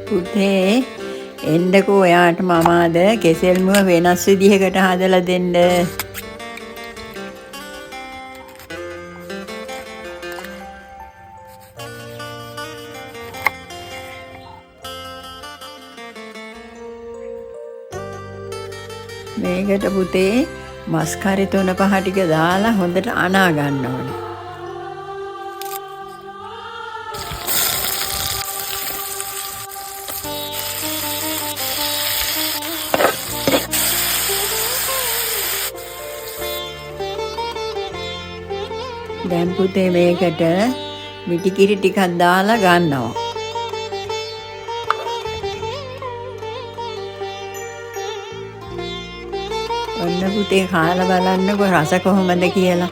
පුතේ එන්නකෝ ඔයාට මම අද කෙසෙල් මුව වෙනස් විදිහකට හදලා දෙන්න. මේකට පුතේ මස් කරි 3-5 ටික දාලා හොඳට අනා ගන්න ඕනේ. දැන් පුතේ මේකට මිටි කිරි ටිකක් දාලා ගන්නවා. ඔන්න පුතේ කාලා බලන්නකො රස කොහොමද කියලා.